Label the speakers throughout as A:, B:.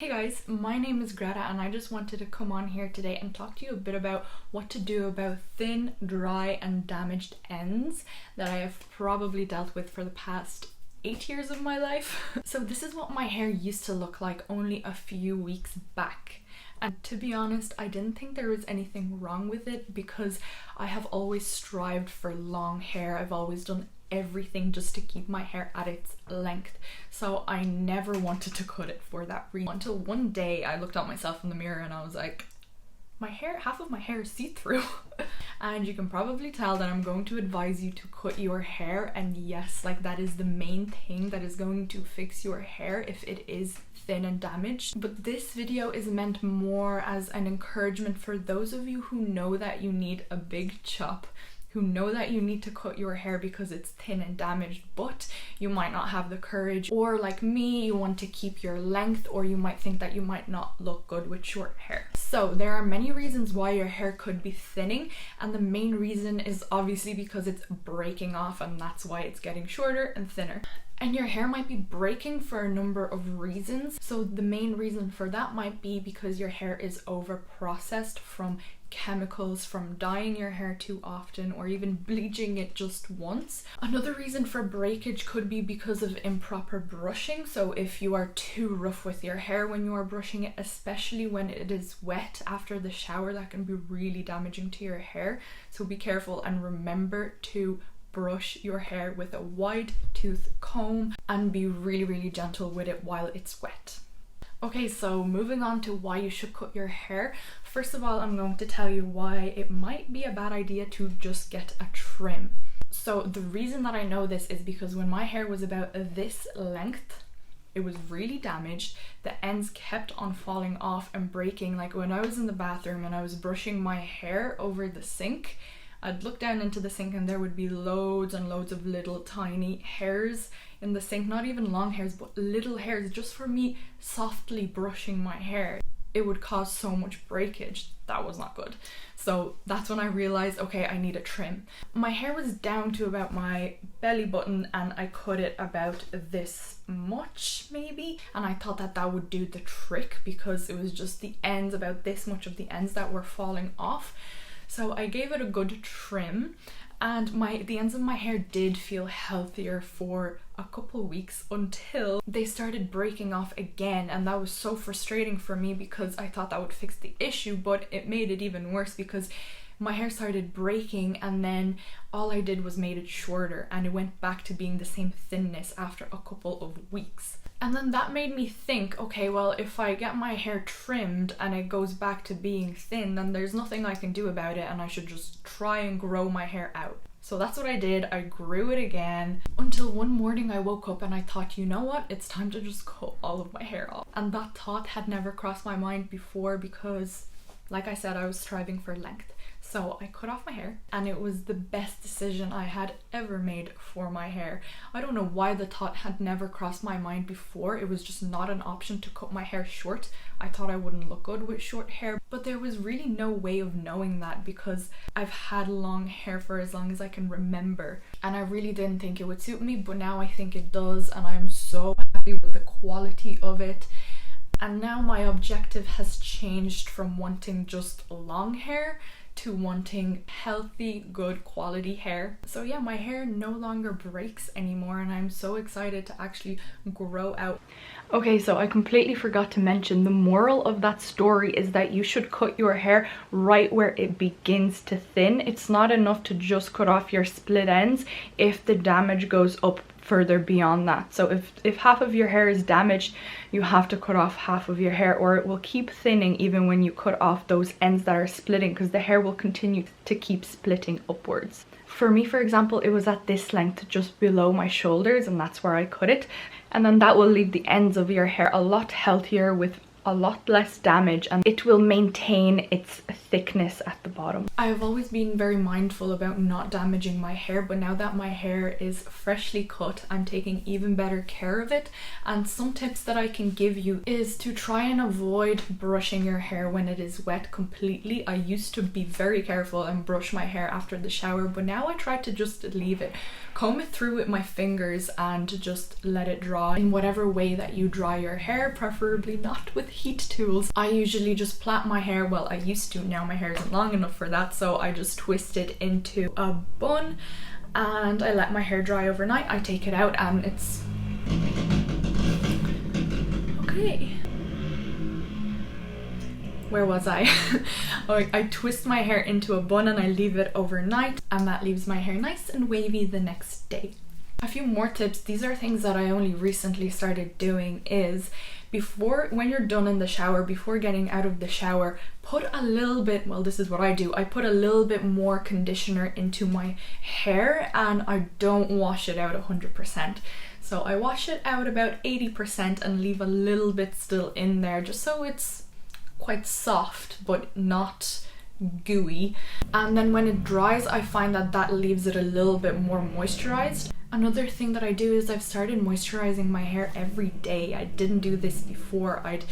A: Hey guys, my name is Greta and I just wanted to come on here today and talk to you a bit about what to do about thin, dry and damaged ends that I have probably dealt with for the past 8 years of my life. So this is what my hair used to look like only a few weeks back. And to be honest, I didn't think there was anything wrong with it because I have always strived for long hair. I've always done everything just to keep my hair at its length, so I never wanted to cut it for that reason until one day I looked at myself in the mirror and I was like, my hair, half of my hair is see-through. And you can probably tell that I'm going to advise you to cut your hair, and yes, like that is the main thing that is going to fix your hair if it is thin and damaged. But this video is meant more as an encouragement for those of you who know that you need a big chop, who know that you need to cut your hair because it's thin and damaged, but you might not have the courage, or like me, you want to keep your length, or you might think that you might not look good with short hair. So there are many reasons why your hair could be thinning, and the main reason is obviously because it's breaking off, and that's why it's getting shorter and thinner. And your hair might be breaking for a number of reasons. So the main reason for that might be because your hair is over processed from chemicals, from dyeing your hair too often, or even bleaching it just once. Another reason for breakage could be because of improper brushing. So if you are too rough with your hair when you are brushing it, especially when it is wet after the shower, that can be really damaging to your hair. So be careful and remember to brush your hair with a wide tooth comb and be really gentle with it while it's wet. Okay, so moving on to why you should cut your hair. First of all, I'm going to tell you why it might be a bad idea to just get a trim. So the reason that I know this is because when my hair was about this length, it was really damaged. The ends kept on falling off and breaking. Like when I was in the bathroom and I was brushing my hair over the sink, I'd look down into the sink and there would be loads and loads of little tiny hairs in the sink, not even long hairs, but little hairs just for me softly brushing my hair. It would cause so much breakage. That was not good. So that's when I realized, okay, I need a trim. My hair was down to about my belly button and I cut it about this much maybe, and I thought that that would do the trick because it was just the ends, about this much of the ends that were falling off. So I gave it a good trim, and the ends of my hair did feel healthier for a couple weeks until they started breaking off again, and that was so frustrating for me because I thought that would fix the issue, but it made it even worse because my hair started breaking, and then all I did was made it shorter and it went back to being the same thinness after a couple of weeks. And then that made me think, okay, well, if I get my hair trimmed and it goes back to being thin, then there's nothing I can do about it and I should just try and grow my hair out. So that's what I did. I grew it again until one morning I woke up and I thought, you know what? It's time to just cut all of my hair off. And that thought had never crossed my mind before because, like I said, I was striving for length. So I cut off my hair and it was the best decision I had ever made for my hair. I don't know why the thought had never crossed my mind before. It was just not an option to cut my hair short. I thought I wouldn't look good with short hair, but there was really no way of knowing that because I've had long hair for as long as I can remember, and I really didn't think it would suit me, but now I think it does, and I'm so happy with the quality of it. And now my objective has changed from wanting just long hair to wanting healthy, good quality hair. So yeah, my hair no longer breaks anymore and I'm so excited to actually grow out. Okay, so I completely forgot to mention the moral of that story is that you should cut your hair right where it begins to thin. It's not enough to just cut off your split ends if the damage goes up further beyond that. So if half of your hair is damaged, you have to cut off half of your hair, or it will keep thinning even when you cut off those ends that are splitting, because the hair will continue to keep splitting upwards. For me, for example, it was at this length just below my shoulders, and that's where I cut it, and then that will leave the ends of your hair a lot healthier with a lot less damage and it will maintain its thickness at the bottom. I've always been very mindful about not damaging my hair, but now that my hair is freshly cut, I'm taking even better care of it. And some tips that I can give you is to try and avoid brushing your hair when it is wet completely. I used to be very careful and brush my hair after the shower, but now I try to just leave it, comb it through with my fingers and just let it dry in whatever way that you dry your hair, preferably not with heat tools. I usually just plait my hair, well I used to, now my hair isn't long enough for that, so I just twist it into a bun and I let my hair dry overnight. I take it out and it's okay. Where was I? I twist my hair into a bun and I leave it overnight, and that leaves my hair nice and wavy the next day. A few more tips, these are things that I only recently started doing, is when you're done in the shower, before getting out of the shower, put a little bit, well this is what I do, I put a little bit more conditioner into my hair and I don't wash it out 100%. So I wash it out about 80% and leave a little bit still in there just so it's quite soft but not gooey. And then when it dries, I find that that leaves it a little bit more moisturized. Another thing that I do is I've started moisturizing my hair every day. I didn't do this before. I'd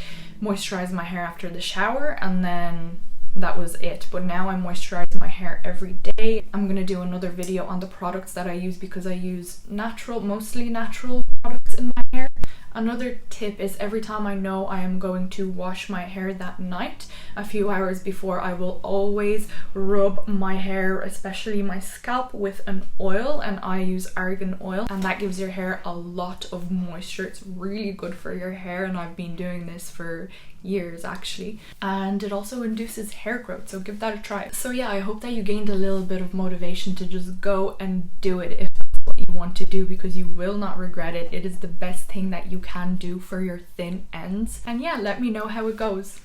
A: moisturize my hair after the shower and then that was it, but now I moisturize my hair every day. I'm gonna do another video on the products that I use because I use mostly natural products in my hair. Another tip is every time I know I am going to wash my hair that night, a few hours before, I will always rub my hair, especially my scalp, with an oil, and I use argan oil, and that gives your hair a lot of moisture. It's really good for your hair, and I've been doing this for years actually, and it also induces hair growth, so give that a try. So yeah, I hope that you gained a little bit of motivation to just go and do it if that's what you want to do, because you will not regret it. It is the best thing that you can do for your thin ends. And yeah, let me know how it goes.